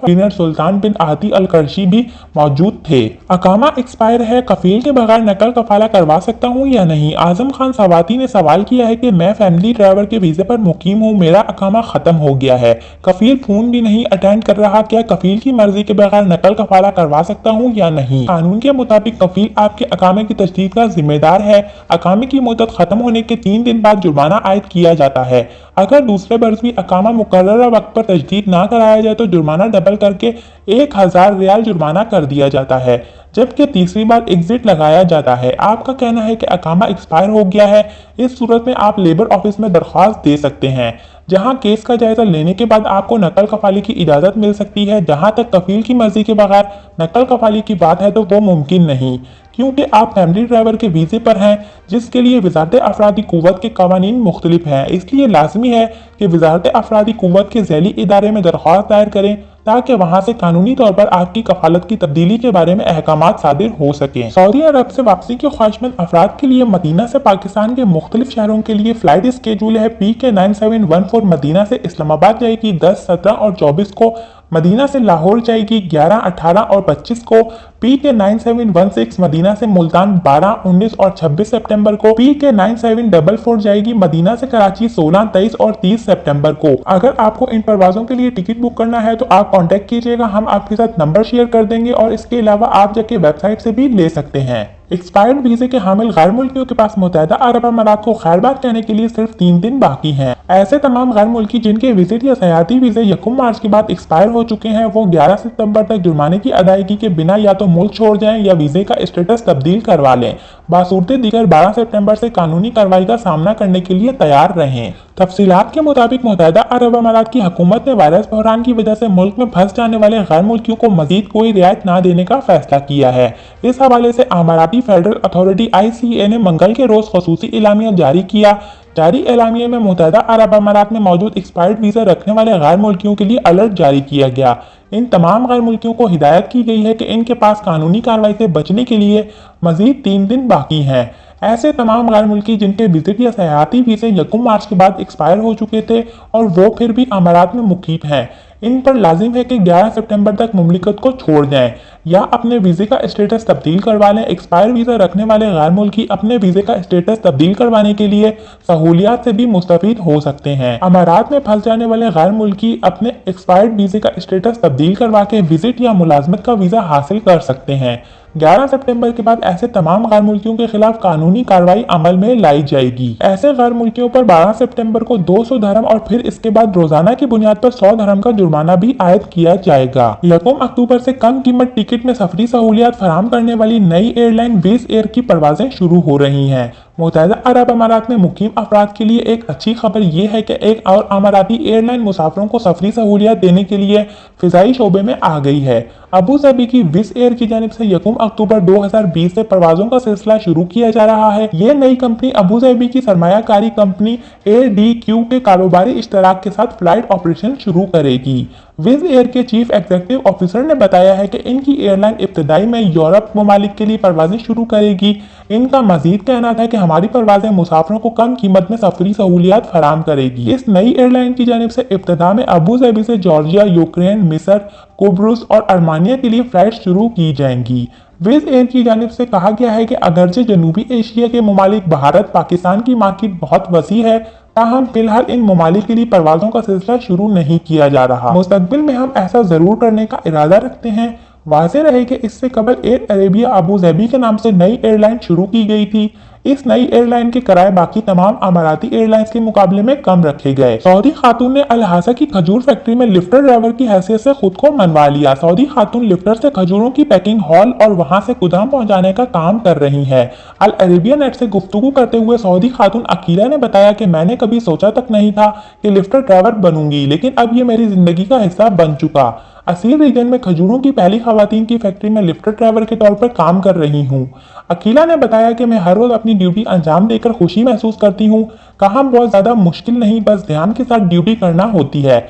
Dinner सुल्तान बिन आती अल करशी भी मौजूद थे। अकामा एक्सपायर है, कफील के बगैर नकल कफाला करवा सकता हूँ या नहीं? आजम खान सवाती ने सवाल किया है कि मैं फैमिली ड्राइवर के वीजे पर मुकीम हूँ, मेरा अकामा खत्म हो गया है, कफील फोन भी नहीं अटेंड कर रहा, क्या कफील की मर्जी के बगैर नकल कफाला करवा सकता हूँ या नहीं? कानून के मुताबिक कफील आपके अकामे की तजदीद का जिम्मेदार है। अकामे की मुद्दत खत्म होने के 3 दिन बाद जुर्माना आयद किया जाता है। अगर दूसरे बर्स भी अकामा मुकर्ररा वक्त पर तजदीद ना कराया जाए तो जुर्माना डबल करके 1000 रियाल जुर्माना कर दिया जाता है, जबकि तीसरी बार एग्जिट लगाया जाता है। आपका कहना है कि अकामा एक्सपायर हो गया है, इस सूरत में आप लेबर ऑफिस में दरख्वास्त दे सकते हैं, जहां केस का जायजा लेने के बाद आपको नकल कफाली की इजाजत मिल सकती है। जहां तक कफील की मर्जी के बगैर नकल कफाली की बात है तो वो मुमकिन नहीं, क्योंकि आप फैमिली ड्राइवर के वीजे पर हैं, जिसके लिए वजारत अफरादी कुव्वत के कवानीन मुख्तलिफ हैं। इसलिए लाजमी है कि वजारत अफरादी कुव्वत के झैली इदारे में दरख्वास्त दायर करें, ताकि वहां से कानूनी तौर पर आपकी कफालत की तब्दीली के बारे में अहकामात सादिर हो सकें। सऊदी अरब से वापसी के ख्वाहिशमंद अफराद के लिए मदीना से पाकिस्तान के मुख्तलिफ शहरों के लिए फ्लाइट स्केड्यूल है। PK 9714 मदीना से इस्लामाबाद जाएगी 10, 17 और 24 को, मदीना से लाहौर जाएगी 11, 18 और 25 को, PK 9716 मदीना से मुल्तान 12, 19 और 26 सितंबर को, PK 9744 जाएगी मदीना से कराची 16, 23 और 30 सितंबर को। अगर आपको इन परवाजों के लिए टिकट बुक करना है तो आप कांटेक्ट कीजिएगा, हम आपके साथ नंबर शेयर कर देंगे और इसके अलावा आप जाके वेबसाइट से भी ले सकते हैं। एक्सपायर्ड वीजे के हामिल गैर मुल्कियों के पास मुत्तहदा अरब अमारात को खैरबाद कहने के लिए सिर्फ 3 दिन बाकी हैं। ऐसे तमाम गैर मुल्की जिनके विजिट या सयाहती वीजे 1 मार्च के बाद एक्सपायर हो चुके हैं, वो 11 सितंबर तक जुर्माने की अदायगी के बिना या तो मुल्क छोड़ जाएं या वीजे का स्टेटस तब्दील करवा लें। बासूरत दीगर 12 सितंबर से कानूनी कार्रवाई का सामना करने के लिए तैयार रहें। तफसीलात के मुताबिक मुत्तहदा अरब अमारात की हुकूमत ने वायरस बहरान की वजह से मुल्क में फंस जाने वाले गैर मुल्कियों को मजीद कोई रियायत न देने का फैसला किया है। इस हवाले से अमाराती फेडरल अथॉरिटी ICA ने मंगल के रोज खसूसी एलामिया जारी किया। जारी एलामिया में मुत्तहदा अरब अमारात में मौजूद एक्सपायर्ड वीजा रखने वाले गैर मुल्कियों के लिए अलर्ट जारी किया गया। इन तमाम गैर मुल्कियों को हिदायत की गई है कि इनके पास कानूनी कार्रवाई से बचने के लिए मजीद 3 दिन बाकी हैं। ऐसे तमाम गैर मुल्की जिनके विजिट या सयाहती वीजे 1 मार्च के बाद एक्सपायर हो चुके थे और वो फिर भी अमारात में मुकीम हैं, इन पर लाजिम है कि 11 सितंबर तक मुमलिकत को छोड़ जाएं या अपने वीजे का स्टेटस तब्दील करवा लें। एक्सपायर वीजा रखने वाले गैर मुल्की अपने वीजे का स्टेटस तब्दील करवाने के लिए सहूलियात से भी मुस्तफीद हो सकते हैं। अमारात में फंस जाने वाले गैर मुल्की अपने एक्सपायर्ड वीजे का स्टेटस तब्दील करवा के विजिट या मुलाजमत का वीजा हासिल कर सकते हैं। 11 सितंबर के बाद ऐसे तमाम गैर मुल्कियों के खिलाफ कानूनी कार्रवाई अमल में लाई जाएगी। ऐसे गैर मुल्कियों पर 12 सितंबर को 200 दरहम और फिर इसके बाद रोजाना की बुनियाद पर 100 दरहम का जुर्माना भी आयद किया जाएगा। 1 अक्टूबर से कम कीमत टिकट में सफरी सहूलियात फराहम करने वाली नई एयरलाइन विज़ एयर की परवाजें शुरू हो रही हैं। मुत्तहदा अरब अमारात में मुकीम अफराद के लिए एक अच्छी खबर यह है कि एक और अमाराती एयरलाइन मुसाफिरों को सफरी सहूलियात देने के लिए फिजाई शोबे में आ गई है। अबू धाबी की विज़ एयर की जानिब से 1 अक्टूबर 2020 से परवाजों का सिलसिला शुरू किया जा रहा है। ये नई कंपनी अबू धाबी की सरमायाकारी कंपनी ADQ के कारोबारी इश्तराक के साथ फ्लाइट ऑपरेशन शुरू करेगी। विज़ एयर के चीफ एग्जीक्यूटिव ऑफिसर ने बताया है कि इनकी एयरलाइन इब्तदाई में यूरोप ममालिक के लिए परवाजें शुरू करेगी। इनका मजीद कहना था कि हमारी परवाजें मुसाफिरों को कम कीमत में सफरी सहूलियात फराहम करेगी। इस नई एयरलाइन की जानिब से इब्तदा में अबू धाबी से जॉर्जिया, यूक्रेन, मिस्र, कुब्रुस और अर्मानिया के लिए फ्लाइट शुरू की जाएंगी। विज़ एयर की जानिब से कहा गया है कि अगरचे जनूबी एशिया के ममालिक भारत, पाकिस्तान की मार्केट बहुत वसी है, ताहम फिलहाल इन ममालिक के लिए परवाजों का सिलसिला शुरू नहीं किया जा रहा। मुस्तकबिल में हम ऐसा जरूर करने का इरादा रखते हैं। वाज़ेह रहे कि इससे कबल एयर अरेबिया अबू धाबी के नाम से नई एयरलाइन शुरू की गई थी। इस नई एयरलाइन के किराए बाकी तमाम अमाराती एयरलाइंस के मुकाबले में कम रखे गए। सऊदी खातून ने अल हासा की खजूर फैक्ट्री में लिफ्टर ड्राइवर की हैसियत से खुद को मनवा लिया। सऊदी खातून लिफ्टर से खजूरों की पैकिंग, हॉल और वहां से गुदाम पहुंचाने का काम कर रही है। अल अरेबिया नेट से गुफ्तगू करते हुए सऊदी खातून अकीला ने बताया कि मैंने कभी सोचा तक नहीं था कि लिफ्टर ड्राइवर बनूंगी, लेकिन अब ये मेरी जिंदगी का हिस्सा बन चुका। असील रीजन में खजूरों की पहली खवातीन की फैक्ट्री में लिफ्टर ड्राइवर के तौर पर काम कर रही हूँ। अकीला ने बताया कि मैं हर रोज अपनी ड्यूटी अंजाम देकर खुशी महसूस करती हूँ। काम बहुत ज्यादा मुश्किल नहीं, बस ध्यान के साथ ड्यूटी करना होती है।